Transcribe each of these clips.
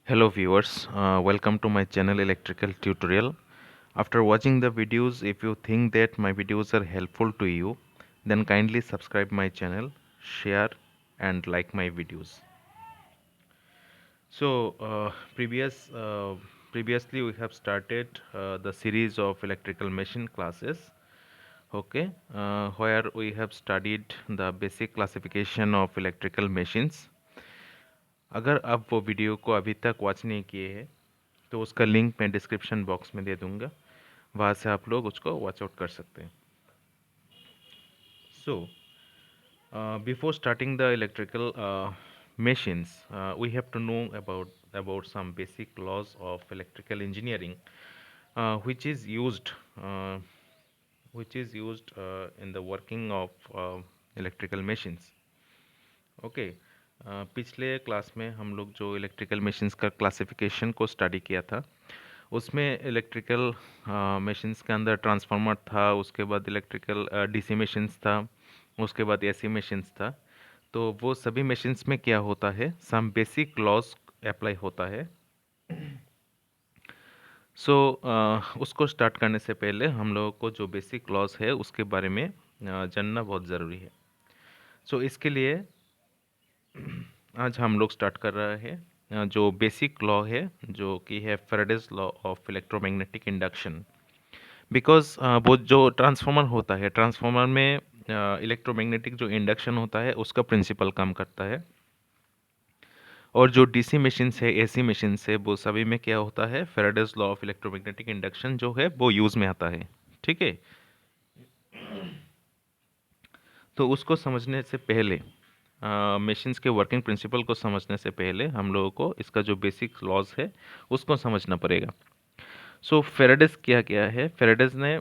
Hello viewers, welcome to my channel Electrical Tutorial. After watching the videos, if you think that my videos are helpful to you, then kindly subscribe my channel, share and like my videos. So previously we have started the series of electrical machine classes, okay, where we have studied the basic classification of electrical machines. अगर आप वो video को अभी तक watch नहीं किए हैं तो उसका लिंक मैं डिस्क्रिप्शन बॉक्स में दे दूंगा, वहाँ से आप लोग उसको वॉच आउट कर सकते हैं. So before starting the electrical machines, we have to know about some basic laws of electrical engineering, which is used uh, in the working of electrical machines. Okay. पिछले क्लास में हम लोग जो electrical machines का classification को study किया था, उसमें इलेक्ट्रिकल मशीन्स के अंदर ट्रांसफार्मर था, उसके बाद इलेक्ट्रिकल डीसी मशीन्स था, उसके बाद एसी मशीन्स था. तो वो सभी मशीन्स में क्या होता है, सम बेसिक लॉज अप्लाई होता है. सो उसको स्टार्ट करने से पहले हम लोगों को जो बेसिक लॉज है उसके बारे में जानना बहुत ज़रूरी है. सो इसके लिए आज हम लोग स्टार्ट कर रहे हैं जो बेसिक लॉ है, जो कि है Faraday's law of electromagnetic induction. Because वो जो ट्रांसफार्मर होता है, ट्रांसफार्मर में इलेक्ट्रोमैग्नेटिक जो इंडक्शन होता है उसका प्रिंसिपल काम करता है. और जो डीसी मशीन्स है, एसी मशीन्स है, वो सभी में क्या होता है, Faraday's law of electromagnetic induction जो है वो यूज़ में आता है. ठीक है. तो उसको समझने से पहले, मशीन्स के वर्किंग प्रिंसिपल को समझने से पहले हम लोगों को इसका जो बेसिक लॉज है उसको समझना पड़ेगा. सो फेराडेज क्या क्या है, फेराडेज ने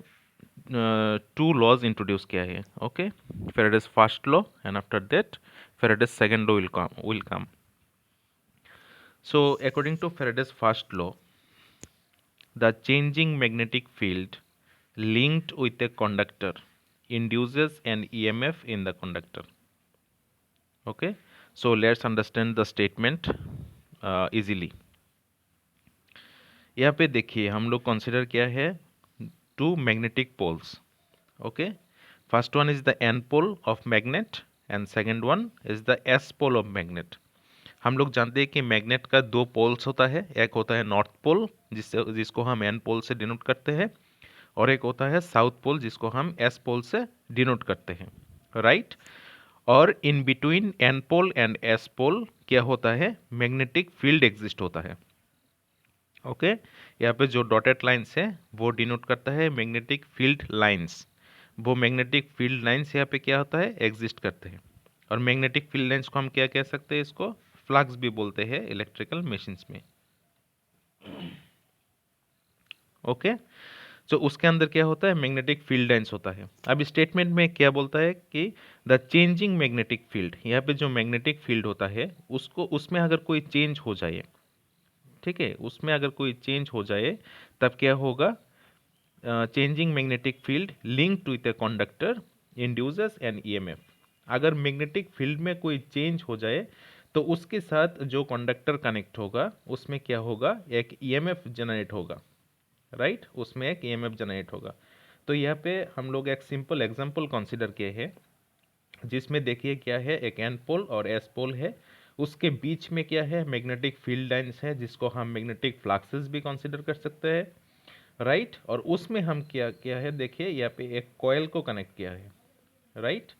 टू लॉज इंट्रोड्यूस किया है. Okay. Faraday's first law and after that Faraday's second law will come. So according to Faraday's first law, the changing magnetic field linked with a conductor induces an EMF in the conductor. Okay, so let's understand the statement easily. यहाँ पे देखिए हम लोग consider किया है two magnetic poles. Okay. First one is the N pole of magnet and second one is the S pole of magnet. हम लोग जानते हैं कि मैग्नेट का दो पोल्स होता है, एक होता है नॉर्थ पोल जिसको हम एन पोल से डिनोट करते हैं, और एक होता है साउथ पोल जिसको हम एस पोल से डिनोट करते हैं. राइट. और in between N pole and S pole क्या होता है, मैग्नेटिक फील्ड एग्जिस्ट होता है. ओके. यहाँ पे जो डॉटेड लाइंस है वो डिनोट करता है मैग्नेटिक फील्ड लाइंस. वो मैग्नेटिक फील्ड लाइंस यहाँ पे क्या होता है, एग्जिस्ट करते हैं. और मैग्नेटिक फील्ड लाइंस को हम क्या कह सकते हैं, इसको फ्लक्स भी बोलते हैं इलेक्ट्रिकल मशीन्स में. ओके. तो उसके अंदर क्या होता है, मैग्नेटिक फील्ड लाइंस होता है. अब स्टेटमेंट में क्या बोलता है कि द चेंजिंग मैग्नेटिक फील्ड, यहाँ पे जो मैग्नेटिक फील्ड होता है उसको, उसमें अगर कोई चेंज हो जाए, ठीक है, उसमें अगर कोई चेंज हो जाए तब क्या होगा, changing magnetic field linked with a conductor induces an EMF. अगर मैग्नेटिक फील्ड में कोई चेंज हो जाए तो उसके साथ जो कंडक्टर कनेक्ट होगा उसमें क्या होगा, एक ईएमएफ जनरेट होगा. राइट. उसमें एक ईएमएफ जनरेट होगा. तो यहाँ पे हम लोग एक सिंपल एग्जांपल कंसीडर किए हैं, जिसमें देखिए क्या है, एक एन पोल और एस पोल है, उसके बीच में क्या है, मैग्नेटिक फील्ड लाइंस है जिसको हम मैग्नेटिक फ्लक्सेस भी कंसीडर कर सकते हैं. राइट. और उसमें हम क्या किया है, देखिए यहाँ पे एक कॉयल को कनेक्ट किया है. राइट.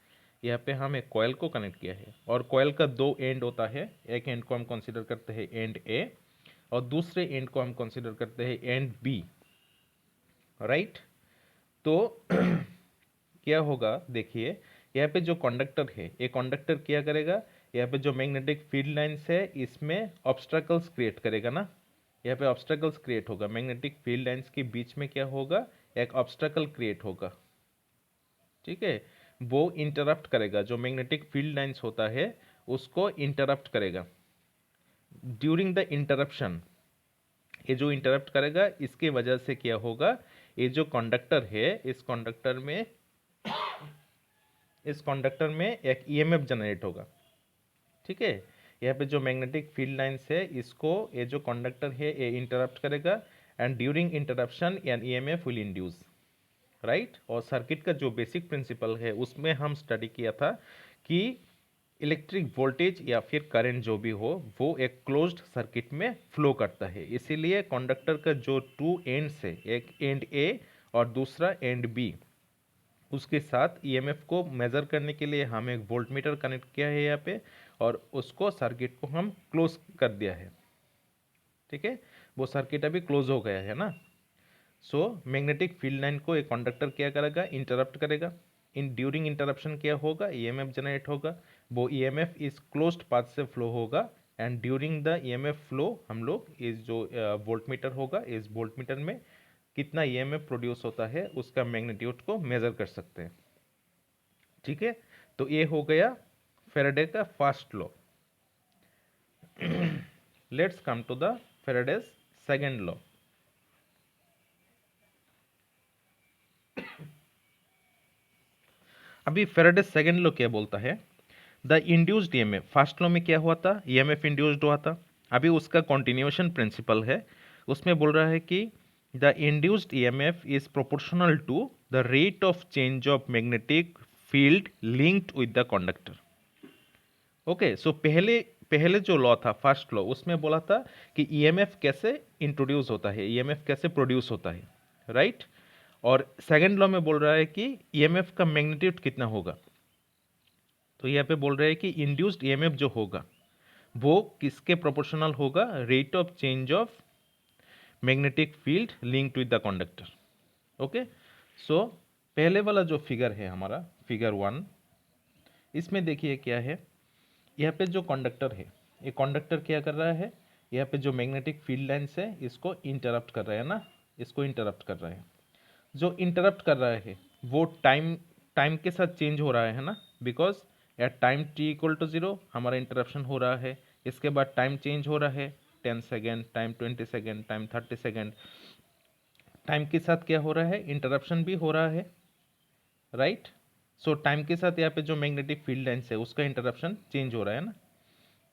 यहाँ पे हम एक कॉयल को कनेक्ट किया है और कॉयल का दो एंड होता है, एक एंड को हम कंसीडर करते हैं एंड ए और दूसरे एंड को हम कंसीडर करते हैं एंड बी. राइट. तो क्या होगा, देखिए यहाँ पे जो कंडक्टर है, ये कंडक्टर क्या करेगा, यहाँ पे जो मैग्नेटिक फील्ड लाइंस है इसमें ऑब्स्ट्रकल्स क्रिएट करेगा ना. यहाँ पे ऑब्स्ट्रकल्स क्रिएट होगा, मैग्नेटिक फील्ड लाइंस के बीच में क्या होगा, एक ऑब्स्ट्रकल क्रिएट होगा. ठीक है. वो इंटरप्ट करेगा, जो मैग्नेटिक फील्ड लाइंस होता है उसको इंटरप्ट करेगा. ड्यूरिंग द इंटरप्शन, ये जो इंटरप्ट करेगा इसके वजह से क्या होगा, ये जो कंडक्टर है इस कंडक्टर में एक ईएमएफ जनरेट होगा. ठीक है. यहाँ पे जो मैग्नेटिक फील्ड लाइंस है इसको ये जो कंडक्टर है ये इंटरप्ट करेगा and during interruption an EMF will induce, right. और सर्किट का जो बेसिक प्रिंसिपल है उसमें हम स्टडी किया था कि इलेक्ट्रिक वोल्टेज या फिर करंट जो भी हो वो एक क्लोज्ड सर्किट में फ्लो करता है, इसीलिए कंडक्टर का जो टू एंड्स है, एक एंड ए और दूसरा एंड बी, उसके साथ ईएमएफ को मेजर करने के लिए हम एक वोल्टमीटर कनेक्ट किया है यहाँ पे और उसको सर्किट को हम क्लोज कर दिया है, ठीक है। वो सर्किट अभी क्लोज हो गया है ना। सो मैग्नेटिक फील्ड लाइन को एक कंडक्टर क्या करेगा, इंटरप्ट करेगा। इन ड्यूरिंग इंटरप्शन क्या होगा, ईएमएफ जनरेट होगा। वो ईएमएफ इस क्लोज्ड पाथ से फ्लो होगा and during the EMF flow हम लोग इस जो वोल्टमीटर होगा, इस वोल्टमीटर में कितना ईएमएफ प्रोड्यूस होता है उसका मैग्नीट्यूड को मेजर कर सकते हैं, ठीक है। तो ये हो गया फैराडे का first law. Let's come to the Faraday's second law. अभी फैराडे सेकंड लॉ क्या बोलता है, the induced EMF, first law में क्या हुआ था, ईएमएफ इंड्यूस्ड हुआ था। अभी उसका कंटिन्यूएशन प्रिंसिपल है, उसमें बोल रहा है कि the induced EMF is proportional to the rate of change of magnetic field linked with the conductor. Okay, so पहले पहले जो लॉ था फर्स्ट लॉ उसमें बोला था कि ईएमएफ कैसे इंट्रोड्यूस होता है, ईएमएफ कैसे प्रोड्यूस होता है, राइट। और सेकंड लॉ में बोल रहा है कि ईएमएफ का मैग्नीट्यूड कितना होगा। तो यहाँ पे बोल रहे हैं कि इंड्यूस्ड ईएमएफ जो होगा वो किसके प्रोपोर्शनल होगा, rate of change of magnetic field linked with the conductor. Okay, so पहले वाला जो फिगर है हमारा फिगर 1, इसमें देखिए क्या है, यहाँ पे जो कंडक्टर है, ये कंडक्टर क्या कर रहा है, यहाँ पे जो मैग्नेटिक फील्ड लाइन्स है इसको इंटरप्ट कर रहा है ना, इसको इंटरप्ट कर रहा है। जो इंटरप्ट कर रहा है वो टाइम टाइम के साथ चेंज हो रहा है ना, because at time t equal to 0 हमारा इंटरप्शन हो रहा है, इसके बाद टाइम चेंज हो रहा है 10 second, time 20 second, time 30 second, time के साथ क्या हो रहा है, इंटरप्शन भी हो रहा है, राइट। सो टाइम के साथ यहाँ पे जो मैग्नेटिक फील्ड लाइन्स है उसका इंटरप्शन चेंज हो रहा है ना,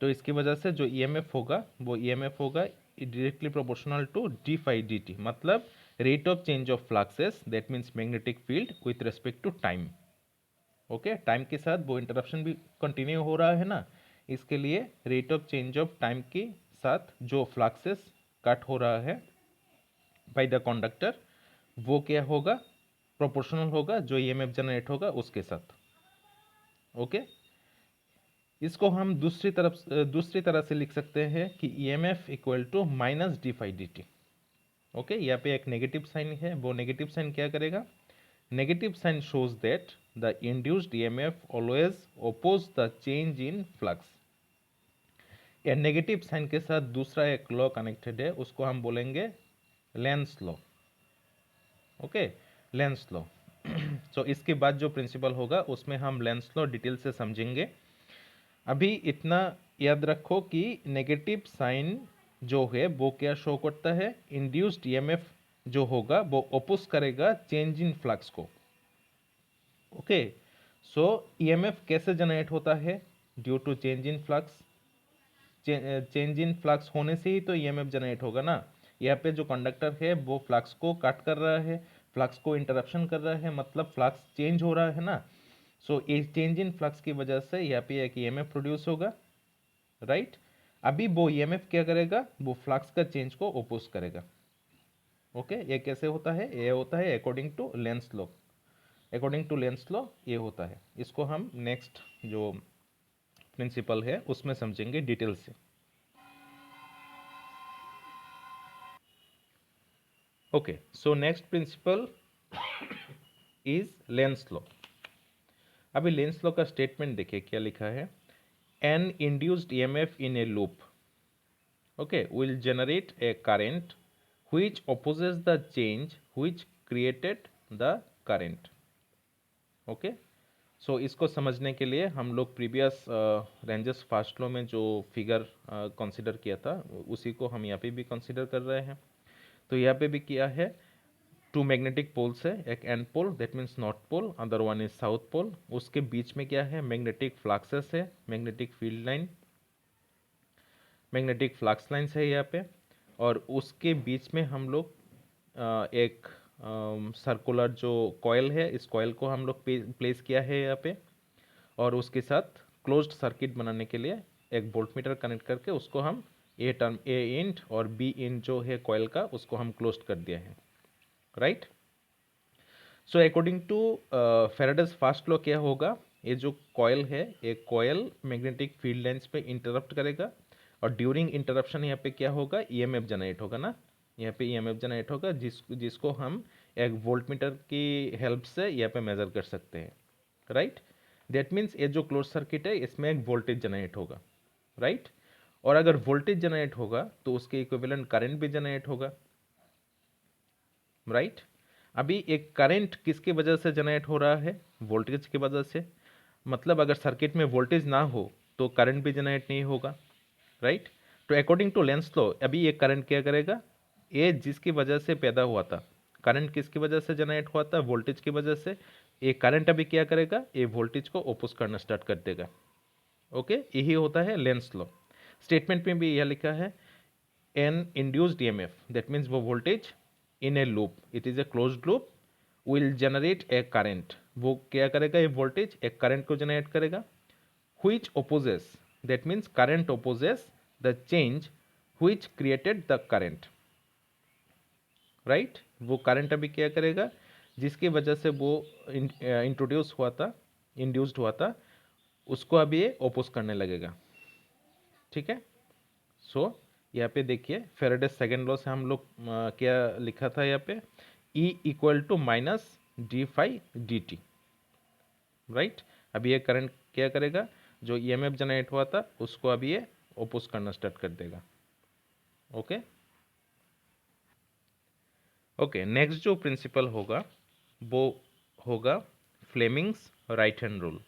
तो इसकी वजह से जो ईएमएफ होगा वो ईएमएफ होगा directly proportional to d phi d t, मतलब rate of change of fluxes, that means magnetic field with respect to time. Okay, time के साथ वो इंटरप्शन भी कंटिन्यू हो रहा है ना, इसके लिए rate of change of time के साथ जो फ्लक्सेस कट हो रहा है बाय द कंडक्टर वो क्या होगा, प्रोपोर्शनल होगा जो ईएमएफ जनरेट होगा उसके साथ। ओके, इसको हम दूसरी तरह से लिख सकते हैं कि EMF equal to minus d phi d t. Okay, यहाँ पे एक नेगेटिव साइन है, वो नेगेटिव साइन क्या करेगा, negative sign shows that the induced EMF always oppose the change in flux. या नेगेटिव साइन के साथ दूसरा एक लॉ कनेक्टेड है, उसको हम बोलेंगे Lenz law. Okay, Lenz law. So इसके बाद जो प्रिंसिपल होगा उसमें हम लेंस लॉ डिटेल से समझेंगे। अभी इतना याद रखो कि नेगेटिव साइन जो है वो क्या शो करता है, इंड्यूस्ड ईएमएफ जो होगा वो ओपोज करेगा चेंज इन फ्लक्स को। ओके, सो ईएमएफ कैसे जनरेट होता है, due to change in flux. Change in flux होने से ही तो ईएमएफ जनरेट होगा ना। यहाँ पे जो कंडक्टर है वो फ्लक्स को कट कर रहा है, फ्लक्स को इंटरप्शन कर रहा है, मतलब फ्लक्स चेंज हो रहा है ना। सो इस चेंज इन फ्लक्स की वजह से यहाँ पे एक ईएमएफ प्रोड्यूस होगा, राइट। अभी वो ईएमएफ क्या करेगा, वो फ्लक्स का चेंज को ओपोज करेगा। ओके, ये कैसे होता है, ये होता है according to Lenz law. According to Lenz law ये होता है, इसको हम नेक्स्ट जो प्रिंसिपल है उसमें समझेंगे डिटेल से। Okay, so next principle is Lenz law. अभी लेंस लॉ का स्टेटमेंट देखिए क्या लिखा है, an induced EMF in a loop will generate a current which opposes the change which created the current. Okay, so इसको समझने के लिए हम लोग प्रीवियस रेंजर्स फर्स्ट लॉ में जो फिगर कंसीडर किया था उसी को हम यहाँ पे भी कंसीडर कर रहे हैं। तो यहाँ पे भी किया है, टू मैग्नेटिक पोल्स है, एक N pole that means north pole, other one is south pole, उसके बीच में क्या है, मैग्नेटिक फ्लक्सेस है, magnetic field line, magnetic flux lines है यहाँ पे, और उसके बीच में हम लोग एक सर्कुलर जो कॉयल है, इस कॉयल को हम लोग प्लेस किया है यहाँ पे, और उसके साथ क्लोज्ड सर्किट बनाने के लिए एक वोल्टमीटर कनेक्ट करके उसको हम ए इंट और बी इंट जो है कॉयल का, उसको हम क्लोज कर दिया है, right. So according to Faraday's first law क्या होगा, ये जो कॉयल है, एक कॉयल मैग्नेटिक फील्ड लाइंस पे इंटरप्ट करेगा, और ड्यूरिंग इंटरप्शन यहाँ पे क्या होगा, ईएमएफ जनरेट होगा ना, यहाँ पे ईएमएफ जनरेट होगा, जिसको हम एक वोल्टमीटर की हेल्प से यहाँ पे मेजर कर सकते हैं, राइट। दैट मीन्स ये जो क्लोज सर्किट है इसमें एक वोल्टेज जनरेट होगा, राइट। और अगर वोल्टेज जनरेट होगा तो उसके इक्विवेलेंट करंट भी जनरेट होगा, राइट। अभी एक करंट किसकी वजह से जनरेट हो रहा है, वोल्टेज की वजह से, मतलब अगर सर्किट में वोल्टेज ना हो तो करंट भी जनरेट नहीं होगा, राइट। तो अकॉर्डिंग टू लेंस लॉ अभी ये करंट क्या करेगा, ये जिसकी वजह से पैदा हुआ था, करंट किसकी वजह से जनरेट हुआ था, वोल्टेज की वजह से, ये करंट अभी क्या करेगा, ये वोल्टेज को ओपोज करना स्टार्ट कर देगा, ओके। यही होता है लेंस लॉ। स्टेटमेंट में भी यह लिखा है, an induced EMF, that means वो voltage in a loop, it is a closed loop, will generate a current, वो क्या करेगा, ये वोल्टेज एक करंट को जनरेट करेगा, which opposes, that means current opposes the change which created the current, right। वो current अभी क्या करेगा, जिसकी वजह से वो इंट्रोड्यूस हुआ था, इंड्यूस्ड हुआ था, उसको अभी ये ओपोज करने लगेगा, ठीक है। सो यहाँ पे देखिए फेराडे सेकेंड लॉ से हम लोग क्या लिखा था यहाँ पे, E equal to minus d phi d t, right. अभी ये करंट क्या करेगा, जो ईएमएफ जनरेट हुआ था उसको अभी ये ओपोज करना स्टार्ट कर देगा, ओके। ओके, नेक्स्ट जो प्रिंसिपल होगा वो होगा Fleming's right hand rule,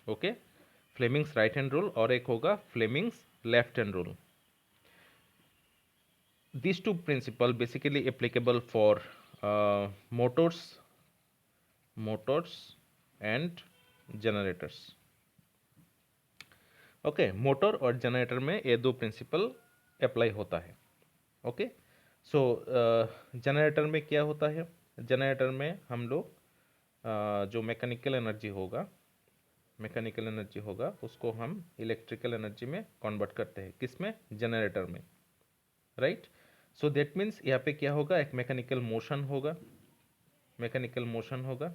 okay. Fleming's right hand rule, और एक होगा Fleming's left hand rule. These two principles basically applicable for motors and generators, okay. Motor और जनरेटर में ये दो प्रिंसिपल अप्लाई होता है, ओके। सो जनरेटर में क्या होता है, जनरेटर में हम लोग जो मैकेनिकल एनर्जी होगा उसको हम इलेक्ट्रिकल एनर्जी में कन्वर्ट करते हैं, किसमें, जनरेटर में, राइट। सो दैट मीन्स यहाँ पे क्या होगा, एक मैकेनिकल मोशन होगा,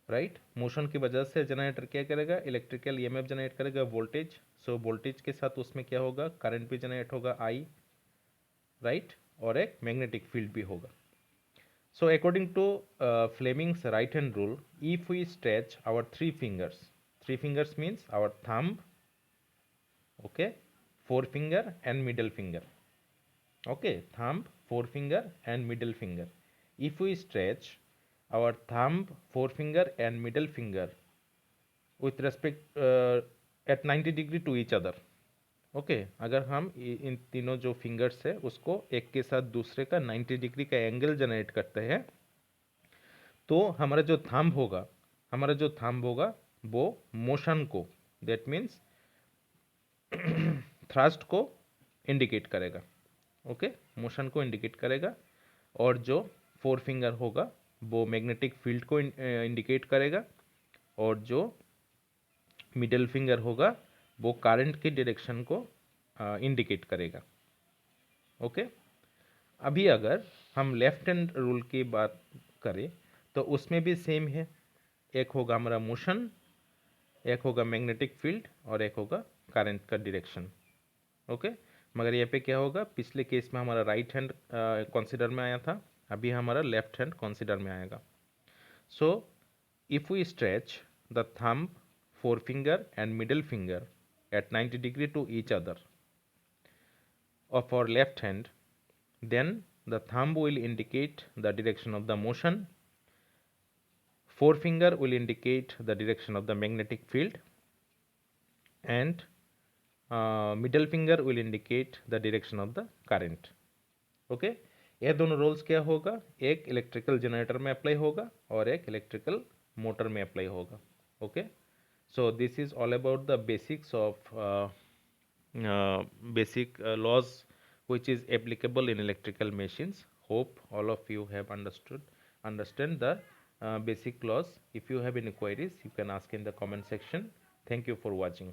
राइट। मोशन की वजह से जनरेटर क्या करेगा, इलेक्ट्रिकल ईएमएफ जनरेट करेगा, वोल्टेज। सो वोल्टेज के साथ उसमें क्या होगा, करंट भी जनरेट होगा, आई, राइट, और एक मैग्नेटिक फील्ड भी होगा। So according to Fleming's right hand rule, if we stretch our three fingers means our thumb, okay, forefinger and middle finger, okay, thumb, forefinger and middle finger. If we stretch our thumb, forefinger and middle finger with respect at 90 degree to each other, okay, अगर हम इन तीनों जो fingers है उसको एक के साथ दूसरे का 90 डिग्री का एंगल जनरेट करते हैं, तो हमारा जो थंब होगा वो मोशन को, दैट मीन्स थ्रस्ट को इंडिकेट करेगा, ओके, मोशन को इंडिकेट करेगा, और जो फोर फिंगर होगा वो मैग्नेटिक फील्ड को इंडिकेट करेगा, और जो मिडिल फिंगर होगा वो करंट की डायरेक्शन को इंडिकेट करेगा, ओके। अभी अगर हम लेफ्ट हैंड रूल की बात करें तो उसमें भी सेम है, एक होगा हमारा मोशन, एक होगा मैग्नेटिक फील्ड, और एक होगा करंट का डायरेक्शन, ओके। मगर यहाँ पे क्या होगा, पिछले केस में हमारा राइट हैंड कंसीडर में आया था, अभी हमारा लेफ्ट हैंड कंसीडर में आएगा। So if we stretch the thumb, forefinger and middle finger at 90 degree to each other of our left hand, then the thumb will indicate the direction of the motion, forefinger will indicate the direction of the magnetic field, and middle finger will indicate the direction of the current, okay. ये दोनों roles क्या होगा, एक electrical generator में apply होगा और एक electrical motor में अप्लाई होगा, okay. So this is all about the basics of basic laws which is applicable in electrical machines. Hope all of you have understand the basic laws. If you have any queries, you can ask in the comment section. Thank you for watching.